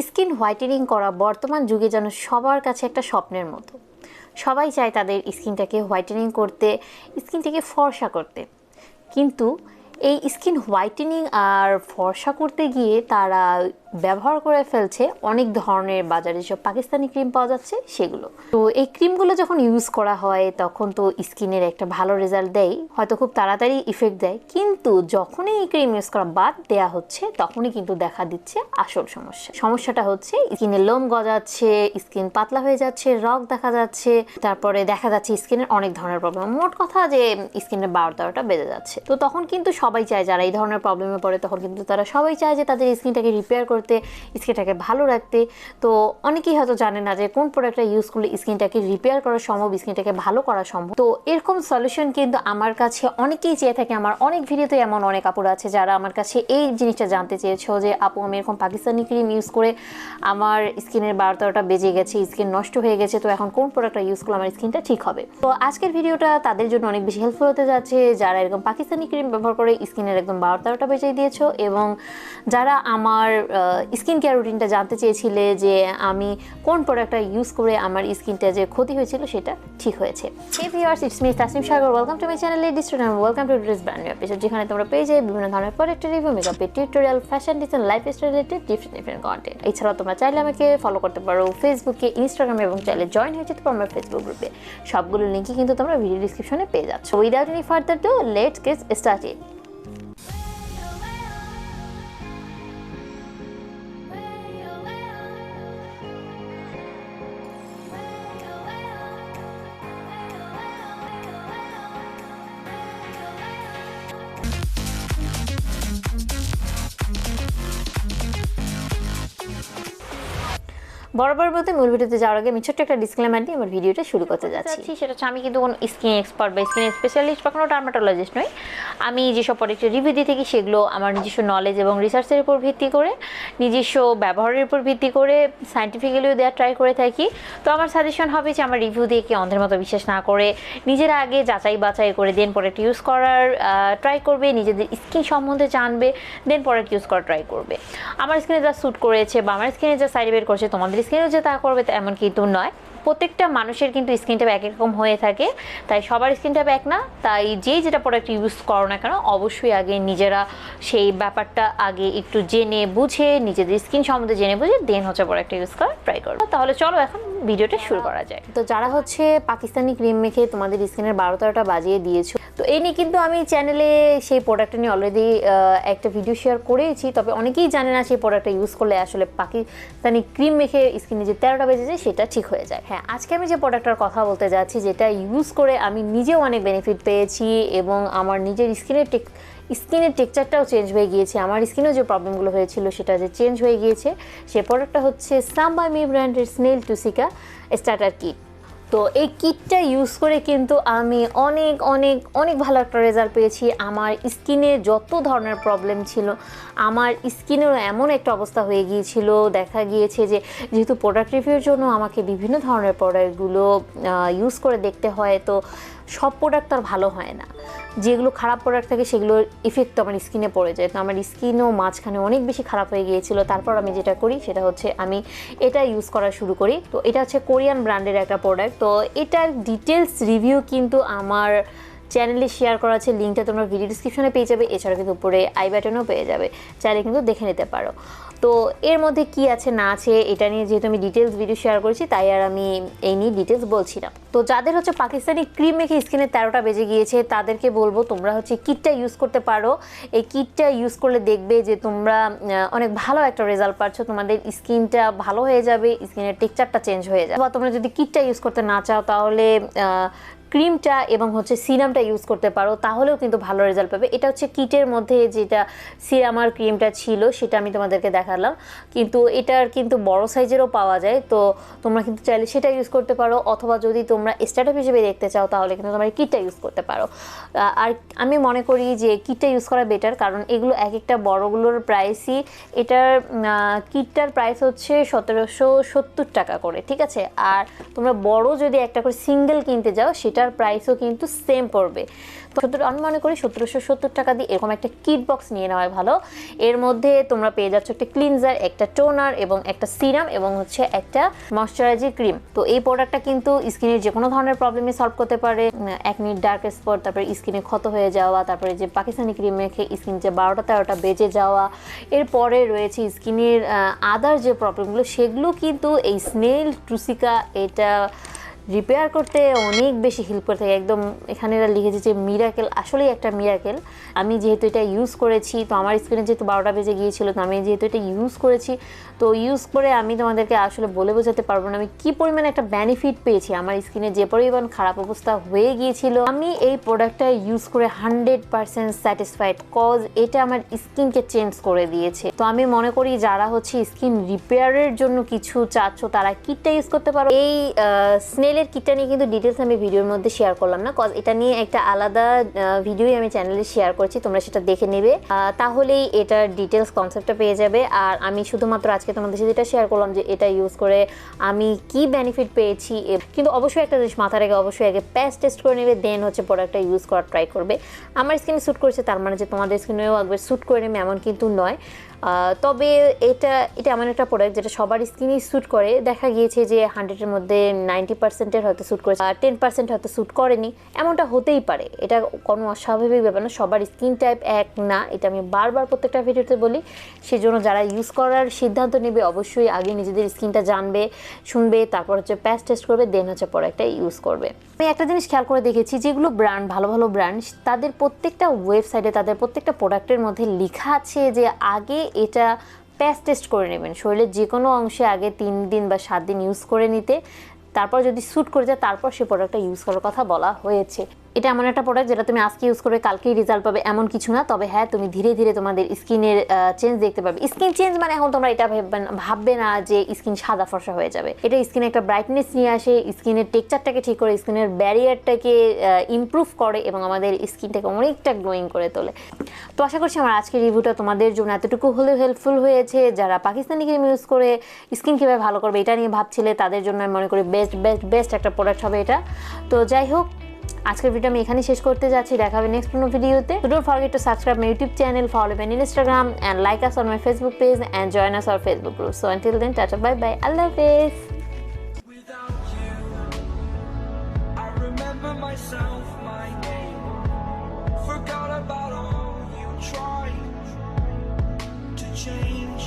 Skin whitening করা বর্তমান যুগে যেন সবার কাছে একটা স্বপ্নের মতো। সবাই চায় তাদের স্কিনটাকে হোয়াইটেনিং করতে, স্কিনটাকে ফর্সা করতে, কিন্তু এই স্কিন হোয়াইটেনিং আর ফর্সা করতে গিয়ে তারা ব্যবহার করে ফেলছে অনেক ধরনের বাজারে যেসব পাকিস্তানি ক্রিম পাওয়া যাচ্ছে সেগুলো। তো এই ক্রিমগুলো যখন ইউজ করা হয় তখন তো স্কিনের একটা ভালো রেজাল্ট দেয়, হয়তো খুব তাড়াতাড়ি ইফেক্ট দেয়, কিন্তু যখনই এই ক্রিম ইউজ করা বাদ দেওয়া হচ্ছে তখনই কিন্তু দেখা দিচ্ছে আসল সমস্যাটা হচ্ছে স্কিনের লোম গজাচ্ছে, স্কিন পাতলা হয়ে যাচ্ছে, রগ দেখা যাচ্ছে, তারপরে দেখা যাচ্ছে স্কিনের অনেক ধরনের প্রবলেম। মোট কথা যে স্কিনের 12-13টা বেজে যাচ্ছে। তো তখন কিন্তু সবাই চায়, যারা এই ধরনের প্রবলেমে পড়ে তখন কিন্তু তারা সবাই চায় যে তাদের স্কিনটাকে রিপেয়ার করতে, স্কিনটাকে ভালো রাখতে। তো অনেকেই হয়তো জানে না যে কোন প্রোডাক্টটা ইউজ করলে স্কিনটাকে রিপেয়ার করা সম্ভব, স্কিনটাকে ভালো করা সম্ভব। তো এরকম সলিউশন কিন্তু আমার কাছে অনেকেই চেয়ে থাকে। আমার অনেক ভিডিওতে এমন অনেক আপুরা আছে যারা আমার কাছে এই জিনিসটা জানতে চেয়েছো যে আপু আমি এরকম পাকিস্তানি ক্রিম ইউজ করে আমার স্কিনের 12-13টা বেজে গেছে, স্কিন নষ্ট হয়ে গেছে, তো এখন কোন প্রোডাক্টটা ইউজ করলে আমার স্কিনটা ঠিক হবে। তো আজকের ভিডিওটা তাদের জন্য অনেক বেশি হেল্পফুল হতে যাচ্ছে যারা এরকম পাকিস্তানি ক্রিম ব্যবহার করে স্কিনের একদম 12-13টা বেজে দিয়েছো, এবং যারা আমার স্কিন কেয়ার রুটিনটা জানতে চেয়েছিলে যে আমি কোন প্রোডাক্টটা ইউজ করে আমার স্কিনটা যে ক্ষতি হয়েছিল সেটা ঠিক হয়েছে। Hey viewers, it's me Tasnim Sagar, welcome to my channel ladies student, welcome to today's brand new episode, যেখানে তোমরা পেয়ে যাবে বিভিন্ন ধরনের প্রোডাক্ট রিভিউ, মেকআপের tutorial, fashion design, lifestyle related different content. এছাড়াও তোমরা চাইলে আমাকে ফলো করতে পারো ফেসবুকে, ইনস্টাগ্রামে, এবং চাইলে জয়েন হয়ে যেতে পারো আমার ফেসবুক গ্রুপে। সবগুলো লিঙ্কই কিন্তু তোমরা ভিডিও ডিসক্রিপশনে পেয়ে যাচ্ছ। Without any further do, let's get started. বরাবর মতো মূল ভিডিওতে যাওয়ার আগে আমি ছোট্ট একটা ডিসক্লেমার দিয়ে আমার ভিডিওটা শুরু করতে যাচ্ছি। সেটা হচ্ছে আমি কিন্তু কোনো স্কিন এক্সপার্ট বা স্কিন স্পেশালিস্ট বা কোনো ডার্মাটোলজিস্ট নই। আমি যেসব প্রোডাক্টের রিভিউ দিয়ে থাকি সেগুলো আমার নিজস্ব নলেজ এবং রিসার্চের উপর ভিত্তি করে, নিজস্ব ব্যবহারের উপর ভিত্তি করে সায়েন্টিফিক্যালিও দেওয়ার ট্রাই করে থাকি। তো আমার সাজেশন হবে যে আমার রিভিউ দিয়ে কি অন্ধের মতো বিশ্বাস না করে নিজেরা আগে যাচাই বাছাই করে দেন প্রোডাক্ট ইউজ করার ট্রাই করবে, নিজেদের স্কিন সম্বন্ধে জানবে, দেন প্রোডাক্ট ইউজ করার ট্রাই করবে। আমার স্কিনে যা স্যুট করেছে বা আমার স্কিনে যা সাইড ইফেক্ট করছে তোমাদের স্কিনেও যে তা করবে এমন কিন্তু নয়। প্রত্যেকটা মানুষের কিন্তু স্কিন টাইপ এক রকম হয়ে থাকে, তাই সবার স্কিন টাইপ এক না। তাই যেটা প্রোডাক্ট ইউজ করো না কেন অবশ্যই আগে নিজেরা সেই ব্যাপারটা আগে একটু জেনে বুঝে, নিজেদের স্কিন সম্বন্ধে জেনে বুঝে দেন হচ্ছে প্রোডাক্ট ইউজ করার ট্রাই করো। তাহলে চলো এখন ভিডিওটা শুরু করা যায়। তো যারা হচ্ছে পাকিস্তানি ক্রিম মেখে তোমাদের স্কিনের 12-13টা বাজিয়ে দিয়েছো, তো এই নিয়ে কিন্তু আমি চ্যানেলে সেই প্রোডাক্টটা নিয়ে অলরেডি একটা ভিডিও শেয়ার করেছি। তবে অনেকেই জানে না সেই প্রোডাক্টটা ইউজ করলে আসলে পাকিস্তানি ক্রিম মেখে স্কিনে যে 13টা বেজে যায় সেটা ঠিক হয়ে যায়। হ্যাঁ, আজকে আমি যে প্রোডাক্টটার কথা বলতে যাচ্ছি, যেটা ইউজ করে আমি নিজেও অনেক বেনিফিট পেয়েছি এবং আমার নিজের স্কিনের টেক্সচারটাও চেঞ্জ হয়ে গিয়েছে, আমার স্কিনেও যে প্রবলেমগুলো হয়েছিল সেটা যে চেঞ্জ হয়ে গিয়েছে। সেই প্রোডাক্টটা হচ্ছে সাম বাই মি ব্র্যান্ডের স্নেল টুসিকা স্টার্টার কিট। তো এই কিটটা ইউজ করে কিন্তু আমি অনেক অনেক অনেক ভালো একটা রেজাল্ট পেয়েছি। আমার স্কিনে যত ধরনের প্রবলেম ছিল, আমার স্কিনেরও এমন একটা অবস্থা হয়ে গিয়েছিল, দেখা গিয়েছে যে যেহেতু প্রোডাক্ট রিভিউর জন্য আমাকে বিভিন্ন ধরনের প্রোডাক্টগুলো ইউজ করে দেখতে হয়, তো সব প্রোডাক্ট আর ভালো হয় না। যেগুলো খারাপ প্রোডাক্ট থাকে সেগুলোর ইফেক্ট আমার স্কিনে পড়ে যায়। তো আমার স্কিনও মাঝখানে অনেক বেশি খারাপ হয়ে গিয়েছিল। তারপর আমি যেটা করি সেটা হচ্ছে আমি এটা ইউজ করা শুরু করি। তো এটা হচ্ছে কোরিয়ান ব্র্যান্ডের একটা প্রোডাক্ট। তো এটার ডিটেলস রিভিউ কিন্তু আমার চ্যানেলে শেয়ার করা আছে, লিঙ্কটা তোমরা ভিডিও ডিসক্রিপশনে পেয়ে যাবে। এছাড়া কিন্তু উপরে আই বাটনেও পেয়ে যাবে, চাইলে কিন্তু দেখে নিতে পারো। তো এর মধ্যে কি আছে না আছে এটা নিয়ে যেহেতু আমি ডিটেলস ভিডিও শেয়ার করেছি, তাই আর আমি এই নিয়ে ডিটেলস বলছি না। তো যাদের হচ্ছে পাকিস্তানি ক্রিম মেখে স্কিনে 13টা বেজে গিয়েছে তাদেরকে বলবো তোমরা হচ্ছে কিটটা ইউজ করতে পারো। এই কিটটা ইউজ করলে দেখবে যে তোমরা অনেক ভালো একটা রেজাল্ট পাচ্ছ, তোমাদের স্কিনটা ভালো হয়ে যাবে, স্কিনের টেক্সচারটা চেঞ্জ হয়ে যাবে। বা তোমরা যদি কিটটা ইউজ করতে না চাও তাহলে ক্রিমটা এবং হচ্ছে সিরামটা ইউজ করতে পারো, তাহলেও কিন্তু ভালো রেজাল্ট পাবে। এটা হচ্ছে কিটের মধ্যে যেটা সিরাম আর ক্রিমটা ছিল সেটা আমি তোমাদেরকে দেখালাম, কিন্তু এটার কিন্তু বড় সাইজেরও পাওয়া যায়। তো তোমরা কিন্তু চাইলে সেটা ইউজ করতে পারো, অথবা যদি তোমরা স্টার্টার হিসেবে দেখতে চাও তাহলে কিন্তু তোমরা কিটটা ইউজ করতে পারো। আর আমি মনে করি যে কিটটা ইউজ করা বেটার, কারণ এগুলো এক একটা বড়গুলোর প্রাইসই, এটার কিটটার প্রাইস হচ্ছে 1770 টাকা করে, ঠিক আছে। আর তোমরা বড় যদি একটা করে সিঙ্গেল কিনতে যাও সেটা এটার প্রাইসও কিন্তু সেম পড়বে। তো আমি মনে করি 1770 টাকা দিয়ে এরকম একটা কিট বক্স নিয়ে নেওয়াই ভালো। এর মধ্যে তোমরা পেয়ে যাচ্ছ একটা ক্লিনজার, একটা টোনার এবং একটা সিরাম এবং হচ্ছে একটা ময়শ্চারাইজিং ক্রিম। তো এই প্রোডাক্টটা কিন্তু স্কিনের যে কোনো ধরনের প্রবলেমে সলভ করতে পারে। একনি, ডার্ক স্পট, তারপরে স্কিনে ক্ষত হয়ে যাওয়া, তারপরে যে পাকিস্তানি ক্রিম মেখে স্কিন যে 12টা-13টা বেজে যাওয়া, এরপরে রয়েছে স্কিনের আদার যে প্রবলেমগুলো, সেগুলো কিন্তু এই স্নেল ট্রুসিকা এটা রিপেয়ার করতে অনেক বেশি হেল্প করে থাকে। একদম এখানে এরা লিখেছে যে মিরাকেল, আসলেই একটা মিরাকেল। আমি যেহেতু এটা ইউজ করেছি, তো আমার স্কিনে যেহেতু 12টা বেজে গিয়েছিল, তো আমি যেহেতু এটা ইউজ করেছি, তো ইউজ করে আমি তোমাদেরকে আসলে বলে বোঝাতে পারবো না আমি কি পরিমাণে একটা বেনিফিট পেয়েছি। আমার স্কিনে যে পরিমাণ খারাপ অবস্থা হয়ে গিয়েছিল, আমি এই প্রোডাক্টটা ইউজ করে 100% স্যাটিসফাইড, কজ এটা আমার স্কিনকে চেঞ্জ করে দিয়েছে। তো আমি মনে করি যারা হচ্ছে স্কিন রিপেয়ারের জন্য কিছু চাচ্ছ, তারা কিটটা ইউজ করতে পারো। এই স্নেলের কিটটা নিয়ে কিন্তু ডিটেলস আমি ভিডিওর মধ্যে শেয়ার করলাম না, কজ এটা নিয়ে একটা আলাদা ভিডিওই আমি চ্যানেলে শেয়ার করছি, তোমরা সেটা দেখে নেবে, তাহলেই এটার ডিটেলস কনসেপ্টটা পেয়ে যাবে। আর আমি শুধুমাত্র আজকে তোমাদের সাথে এটা শেয়ার করলাম যে এটা ইউজ করে আমি কি বেনিফিট পেয়েছি। কিন্তু অবশ্যই একটা জিনিস মাথায় রেখে অবশ্যই আগে প্যাচ টেস্ট করে নেবে, দেন হচ্ছে প্রোডাক্টটা ইউজ করার ট্রাই করবে। আমার স্কিনে স্যুট করেছে তার মানে যে তোমাদের স্কিনেও একবার স্যুট করে নেবে এমন কিন্তু নয়। তবে এটা এমন একটা প্রোডাক্ট যেটা সবার স্কিনেই স্যুট করে। দেখা গিয়েছে যে 100-এর মধ্যে 90%-এর হয়তো স্যুট করেছে, আর 10% হয়তো স্যুট করেনি, এমনটা হতেই পারে। এটা কোনো অস্বাভাবিক ব্যাপার না, সবার স্কিন টাইপ এক না, এটা আমি বারবার প্রত্যেকটা ভিডিওতে বলি। সেজন্য যারা ইউজ করার সিদ্ধান্ত নেবে অবশ্যই আগে নিজেদের স্কিনটা জানবে, শুনবে, তারপর হচ্ছে প্যাচ টেস্ট করবে, দেন হচ্ছে প্রোডাক্টটা ইউজ করবে। আমি একটা জিনিস খেয়াল করে দেখেছি, যেগুলো ব্র্যান্ড ভালো ভালো ব্র্যান্ড, তাদের প্রত্যেকটা ওয়েবসাইটে তাদের প্রত্যেকটা প্রোডাক্টের মধ্যে লেখা আছে যে আগে এটা প্যাচ টেস্ট করে নেবেন, শরীরের যে কোনো অংশে আগে 3 দিন বা 7 দিন ইউজ করে নিতে, তারপর যদি স্যুট করে যায় তারপর সে প্রোডাক্টটা ইউজ করার কথা বলা হয়েছে। এটা এমন একটা প্রোডাক্ট যেটা তুমি আজকে ইউজ করে কালকেই রেজাল্ট পাবে এমন কিছু না। তবে হ্যাঁ, তুমি ধীরে ধীরে তোমাদের স্কিনের চেঞ্জ দেখতে পাবে। স্কিন চেঞ্জ মানে এখন তোমরা এটা ভাববে না যে স্কিন সাদা ফর্সা হয়ে যাবে। এটা স্কিনে একটা ব্রাইটনেস নিয়ে আসে, স্কিনের টেক্সচারটাকে ঠিক করে, স্কিনের ব্যারিয়ারটাকে ইমপ্রুভ করে এবং আমাদের স্কিনটাকে অনেকটা গ্লোয়িং করে তোলে। তো আশা করছি আমার আজকের রিভিউটা তোমাদের জন্য এতটুকু হলেও হেল্পফুল হয়েছে। যারা পাকিস্তানি ক্রিম ইউজ করে স্কিন কীভাবে ভালো করবে এটা নিয়ে ভাবছিলে, তাদের জন্য আমি মনে করি বেস্ট একটা প্রোডাক্ট হবে এটা। তো যাই হোক, আজকের ভিডিও আমি এখানে শেষ করতে যাচ্ছি। দেখা হবে নেক্সট কোনো ভিডিওতে। Don't forget to subscribe my YouTube channel, follow me on Instagram and like us on my Facebook page and join us on our Facebook group. So until then, tata, bye bye, Allah Hafiz. Without you, I remember myself, my name. Forgot about all you tried to change.